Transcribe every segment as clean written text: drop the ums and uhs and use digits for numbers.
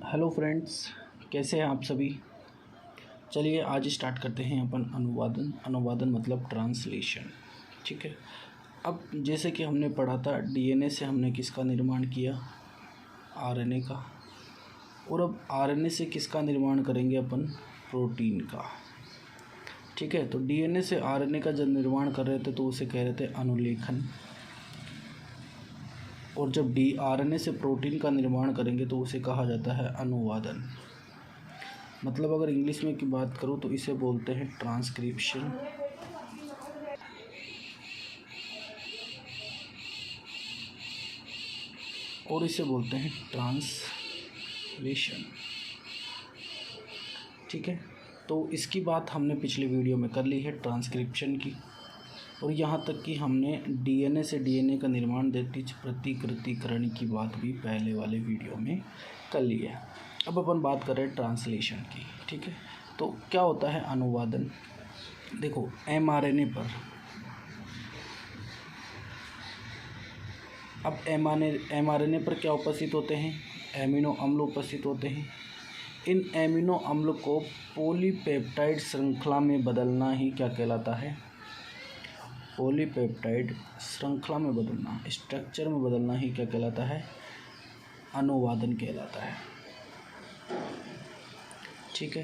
Hello friends, कैसे हैं आप सभी। चलिए आज स्टार्ट करते हैं अपन अनुवादन मतलब ट्रांसलेशन। ठीक है। अब जैसे कि हमने पढ़ा था डीएनए से हमने किसका निर्माण किया, आरएनए का। और अब आरएनए से किसका निर्माण करेंगे अपन, प्रोटीन का। ठीक है। तो डीएनए से आरएनए का जब निर्माण कर रहे थे तो उसे कह रहे थे अनुलेखन। और जब आरएनए से प्रोटीन का निर्माण करेंगे तो उसे कहा जाता है अनुवादन। मतलब अगर इंग्लिश में की बात करूँ तो इसे बोलते हैं ट्रांसक्रिप्शन। और इसे बोलते हैं ट्रांसलेशन। ठीक है। तो इसकी बात हमने पिछले वीडियो में कर ली है, ट्रांसक्रिप्शन की। और यहाँ तक कि हमने डीएनए से डीएनए का निर्माण प्रतिकृतिकरण की बात भी पहले वाले वीडियो में कर ली है। अब अपन बात कर रहे हैं ट्रांसलेशन की। ठीक है। तो क्या होता है अनुवादन। देखो एमआरएनए पर, अब एमआरएनए पर क्या उपस्थित होते हैं, एमिनो अम्ल उपस्थित होते हैं। इन एमिनो अम्ल को पॉलीपेप्टाइड श्रृंखला में बदलना ही क्या कहलाता है, पॉलीपेप्टाइड श्रृंखला में बदलना, स्ट्रक्चर में बदलना ही क्या कहलाता है, अनुवादन कहलाता है। ठीक है।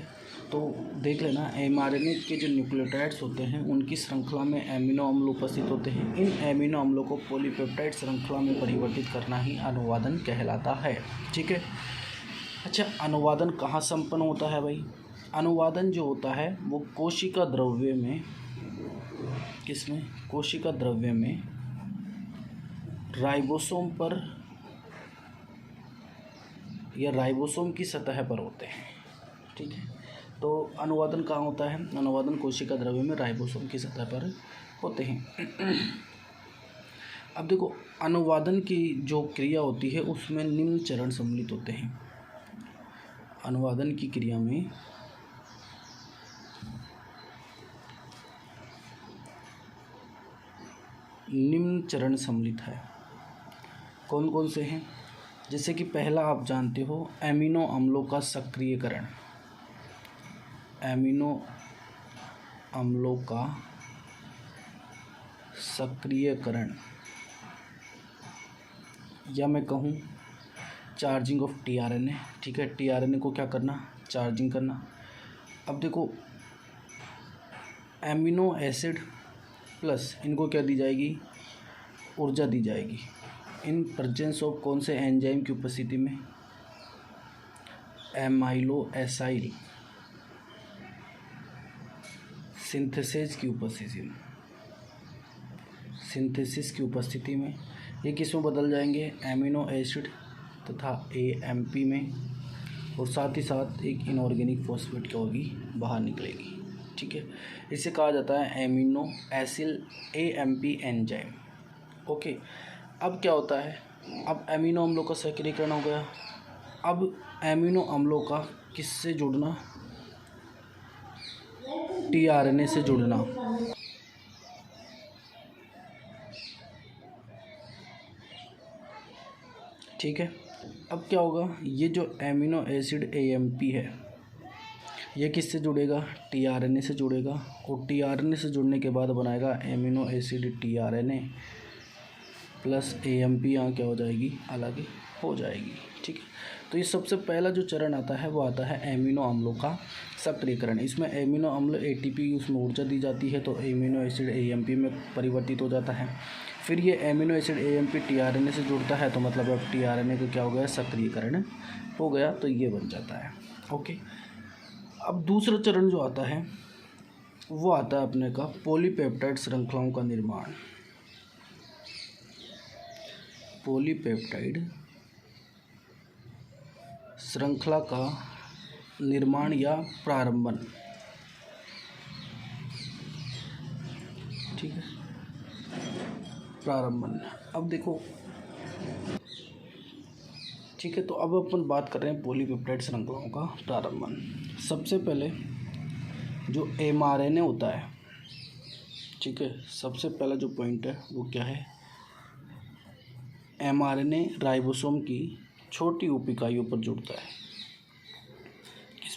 तो देख लेना, एमआरएनए के जो न्यूक्लियोटाइड्स होते हैं उनकी श्रृंखला में एमिनो अम्ल उपस्थित होते हैं। इन एमिनो अम्लों को पॉलीपेप्टाइड श्रृंखला में परिवर्तित करना ही अनुवादन कहलाता है। ठीक है। अच्छा, अनुवादन कहाँ संपन्न होता है भाई। अनुवादन जो होता है वो कोशिका द्रव्य में, किसमें, कोशिका द्रव्य में राइबोसोम पर या राइबोसोम की सतह पर होते हैं। ठीक है। तो अनुवादन कहाँ होता है, अनुवादन कोशिका द्रव्य में राइबोसोम की सतह पर होते हैं। अब देखो अनुवादन की जो क्रिया होती है उसमें निम्न चरण सम्मिलित होते हैं। अनुवादन की क्रिया में निम्न चरण सम्मिलित है। कौन कौन से हैं, जैसे कि पहला आप जानते हो एमिनो अम्लों का सक्रियकरण। एमिनो अम्लों का सक्रियकरण, या मैं कहूँ चार्जिंग ऑफ टीआरएनए। ठीक है। टीआरएनए को क्या करना, चार्जिंग करना। अब देखो एमिनो एसिड प्लस इनको क्या दी जाएगी, ऊर्जा दी जाएगी। इन प्रेजेंस ऑफ कौन से एंजाइम की उपस्थिति में, एमाइलो एसाइल सिंथेसिस की उपस्थिति में, सिंथेसिस की उपस्थिति में ये किस में बदल जाएंगे, एमिनो एसिड तथा एएमपी में। और साथ ही साथ एक इनऑर्गेनिक फॉस्फेट क्या होगी, बाहर निकलेगी। ठीक है। इसे कहा जाता है amino acyl AMP enzyme. Okay. अब क्या होता है, अब एमिनो अम्लों का सक्रियकरण हो गया। अब एमिनो अम्लों का किससे जुड़ना, टीआरएनए से जुड़ना। ठीक है। अब क्या होगा, ये जो एमिनो एसिड एएमपी है ये किससे जुड़ेगा, टीआरएनए से जुड़ेगा। और टीआरएनए से जुड़ने के बाद बनाएगा amino acid tRNA plus AMP, यहाँ क्या हो जाएगी, अलग हो जाएगी। ठीक है। तो ये सबसे पहला जो चरण आता है वो आता है एमिनो अम्लों का सक्रियकरण। इसमें एमिनो अम्ल एटीपी उसमें ऊर्जा दी जाती है तो एमिनो एसिड एएमपी में परिवर्तित हो जाता है। फिर ये एमिनो एसिड एएमपी टीआरएनए से जुड़ता है तो मतलब अब टीआरएनए का क्या हो गया, सक्रियकरण हो गया, तो ये बन जाता है। ओके। अब दूसरा चरण जो आता है वो आता है अपने का पॉलीपेप्टाइड श्रृंखलाओं का निर्माण। पॉलीपेप्टाइड श्रृंखला का निर्माण या प्रारंभन। ठीक है, प्रारंभन। अब देखो, ठीक है, तो अब अपन बात कर रहे हैं पॉलीपेप्टाइड श्रृंखलाओं का प्रारंभन। सबसे पहले जो एमआरएनए होता है, ठीक है, सबसे पहला जो पॉइंट है वो क्या है, एमआरएनए राइबोसोम की छोटी उप इकाइयों पर जुड़ता है।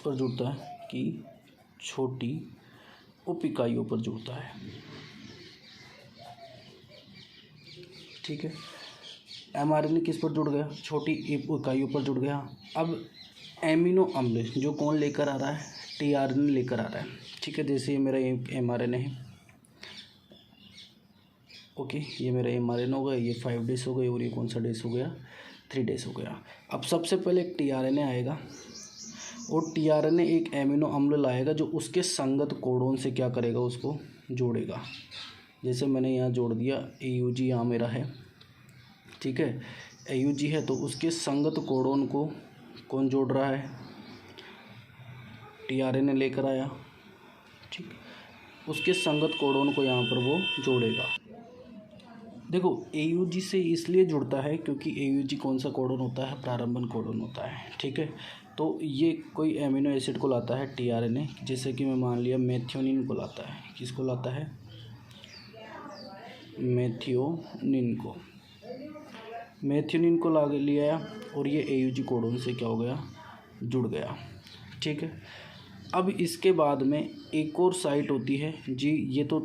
पर जुड़ता है कि छोटी उप इकाइयों पर जुड़ता है। ठीक है, mRNA किस पर जुड़ गया? छोटी उप इकाइयों पर जुड़ गया। अब एमिनो अम्ल जो कौन लेकर आ रहा है? टीआरएनए लेकर आ रहा है। ठीक है, जैसे ये मेरा mRNA है, ओके, ये मेरा mRNA हो गया, ये 5 डेज हो गए, और ये कौन सा डेज हो गया? 3 डेज हो गया। अब सबसे पहले एक टीआरएनए आएगा, और टीआरएनए एक एमिनो अम्ल लाएगा जो उसके संगत कोडोन से क्या करेगा? उसको जोड़ेगा। जैसे मैंने यहाँ जोड़ दिया, AUG यहाँ मेरा है, ठीक है, AUG है, तो उसके संगत कोडोन को कौन जोड़ रहा है? टीआरएनए लेकर आया, ठीक, उसके संगत कोडोन को यहाँ पर वो जोड़ेगा। देखो, AUG से इसलिए जुड़ता है क्योंकि AUG कौन सा कोडोन होता है? प्रारंभन कोडोन होता है। ठीक है, तो ये कोई एमिनो एसिड को लाता है टीआरएनए, जैसे कि मैं मान लिया मेथियोनिन को लाता है। किसको लाता है? मेथियोनिन को। मेथियोनिन को ला लिया, और ये AUG कोडोन से क्या हो गया? जुड़ गया। ठीक है, अब इसके बाद में एक और साइट होती है जी, ये तो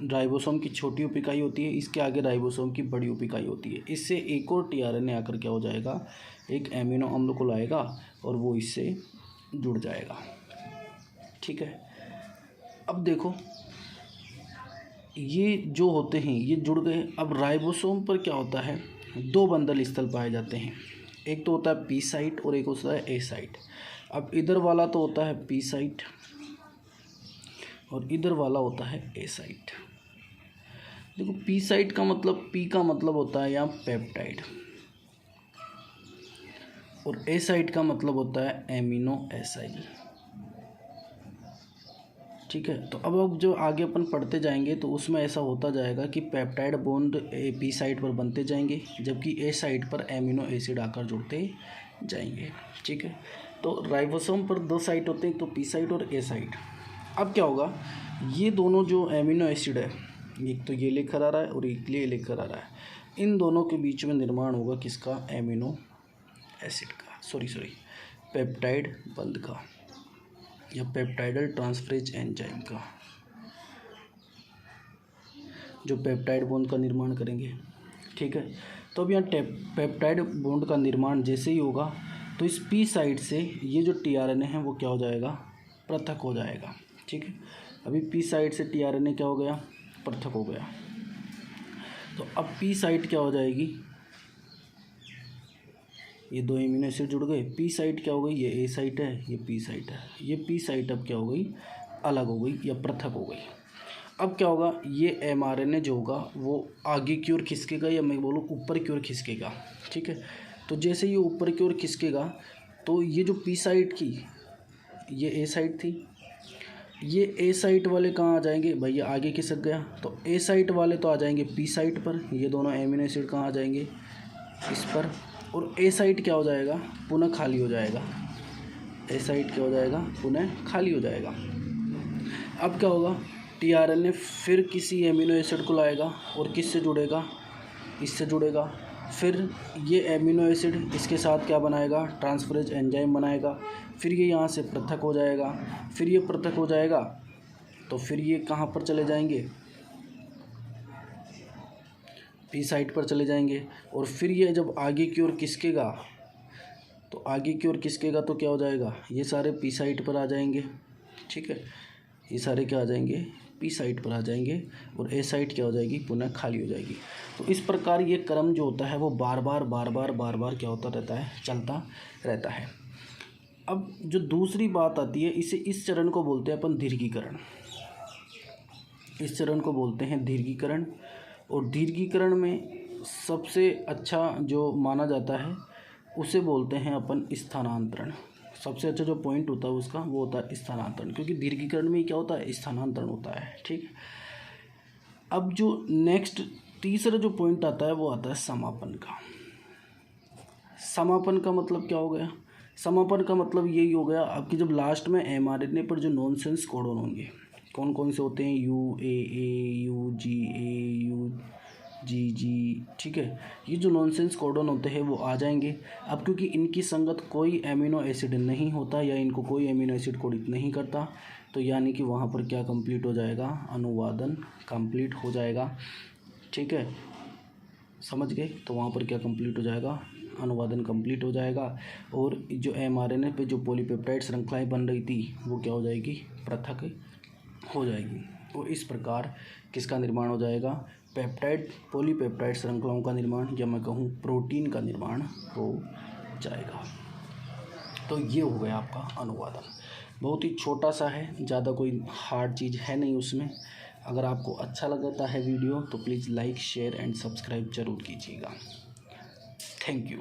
राइबोसोम की छोटी उप इकाई होती है, इसके आगे राइबोसोम की बड़ी उप इकाई होती है। इससे एक और टीआरएनए आकर क्या हो जाएगा? एक एमिनो अम्ल को लाएगा, और वो इससे जुड़ जाएगा। ठीक है, अब देखो, ये जो होते हैं ये जुड़ गए। अब राइबोसोम पर क्या होता है? 2 बंधन स्थल पाए जाते हैं, एक तो होता है पी साइट और एक होता है ए साइट। अब इधर वाला तो होता है पी साइट, और इधर वाला होता है ए साइट। देखो, पी साइट का मतलब, पी का मतलब होता है यहाँ पेप्टाइड, और ए साइट का मतलब होता है एमिनो एसिड। ठीक है, तो अब जो आगे अपन पढ़ते जाएंगे तो उसमें ऐसा होता जाएगा कि पेप्टाइड बॉन्ड पी साइट पर बनते जाएंगे, जबकि ए साइट पर एमिनो एसिड आकर जुड़ते जाएंगे। ठीक है, तो राइबोसोम पर 2 साइट होते हैं, तो पी साइट और ए साइट। अब क्या होगा? ये दोनों जो एमिनो एसिड है, एक तो ये लेकर आ रहा है और एक ये लेकर आ रहा है, इन दोनों के बीच में निर्माण होगा किसका? एमिनो एसिड का, सॉरी पेप्टाइड बंध का, या पेप्टाइडल ट्रांसफरेज एंजाइम का, जो पेप्टाइड बॉन्ड का निर्माण करेंगे। ठीक है, तो अब यहाँ पेप्टाइड बॉन्ड का निर्माण जैसे ही होगा, तो इस पी साइड से ये जो टीआरएनए है वो क्या हो जाएगा? पृथक हो जाएगा। ठीक है, अभी पी साइड से टीआरएनए क्या हो गया? पृथक हो गया। तो अब पी साइट क्या हो जाएगी? ये 2 एमिनो एसिड जुड़ गए, पी साइट क्या हो गई? ये ए साइट है, ये पी साइट है। ये पी साइट अब क्या हो गई? अलग हो गई या पृथक हो गई। अब क्या होगा? ये mRNA जो होगा वो आगे की ओर खिसकेगा, या मैं बोलूँ ऊपर की ओर खिसकेगा। ठीक है, तो जैसे ये ऊपर की ओर खिसकेगा, तो ये जो पी साइट की, ये ए साइट थी, ये ए साइट वाले कहाँ आ जाएंगे? भाई ये आगे खिसक गया, तो ए साइट वाले तो आ जाएंगे पी साइट पर, ये दोनों एमिनो एसिड कहाँ आ जाएंगे? इस पर, और ए साइट क्या हो जाएगा? पुनः खाली हो जाएगा। ए साइट क्या हो जाएगा? पुनः खाली हो जाएगा। अब क्या होगा? टीआरएनए फिर किसी एमिनो एसिड को लाएगा, और किससे जुड़ेगा? इससे जुड़ेगा। फिर ये एमिनो एसिड इसके साथ क्या बनाएगा? ट्रांसफरेज एंजाइम बनाएगा। फिर ये यहाँ से पृथक हो जाएगा। फिर ये पृथक हो जाएगा, तो फिर ये कहाँ पर चले जाएंगे? पी साइट पर चले जाएंगे। और फिर ये जब आगे की ओर खिसकेगा, तो आगे की ओर खिसकेगा तो क्या हो जाएगा? ये सारे पी साइट पर आ जाएंगे। ठीक है, ये सारे क्या आ जाएंगे? पी साइट पर आ जाएंगे, और ए साइट क्या हो जाएगी? पुनः खाली हो जाएगी। तो इस प्रकार ये क्रम जो होता है वो बार बार क्या होता रहता है? चलता रहता है। अब जो दूसरी बात आती है, इस चरण को बोलते हैं अपन दीर्घीकरण। इस चरण को बोलते हैं दीर्घीकरण, और दीर्घीकरण में सबसे अच्छा जो माना जाता है उसे बोलते हैं अपन स्थानांतरण। सबसे अच्छा जो पॉइंट होता है उसका वो होता है स्थानांतरण, क्योंकि दीर्घीकरण में क्या होता है? स्थानांतरण होता है। ठीक है, अब जो नेक्स्ट तीसरा जो पॉइंट आता है वो आता है समापन का। समापन का मतलब क्या हो गया? समापन का मतलब यही हो गया आपकी, जब लास्ट में mRNA पर जो नॉनसेंस कोडोन होंगे, कौन कौन से होते हैं? UAA, UGA, जी, ठीक है। ये जो नॉनसेंस कोडॉन होते हैं वो आ जाएंगे। अब क्योंकि इनकी संगत कोई एमिनो एसिड नहीं होता या इनको कोई एमिनो एसिड कोडित नहीं करता, तो यानी कि वहाँ पर क्या कंप्लीट हो जाएगा, अनुवादन कंप्लीट हो जाएगा। ठीक है, समझ गए। तो वहाँ पर क्या कंप्लीट हो जाएगा, अनुवादन कंप्लीट हो जाएगा। और जो mRNA पे जो पॉलीपेप्टाइड श्रृंखलाएँ बन रही थी वो क्या हो जाएगी, पृथक हो जाएगी। और इस प्रकार किसका निर्माण हो जाएगा, पेप्टाइड पॉलीपेप्टाइड श्रृंखलाओं का निर्माण, या मैं कहूँ प्रोटीन का निर्माण हो जाएगा। तो ये हो गया आपका अनुवादन। बहुत ही छोटा सा है, ज़्यादा कोई हार्ड चीज़ है नहीं उसमें। अगर आपको अच्छा लगता है वीडियो तो please like share and subscribe ज़रूर कीजिएगा। Thank you.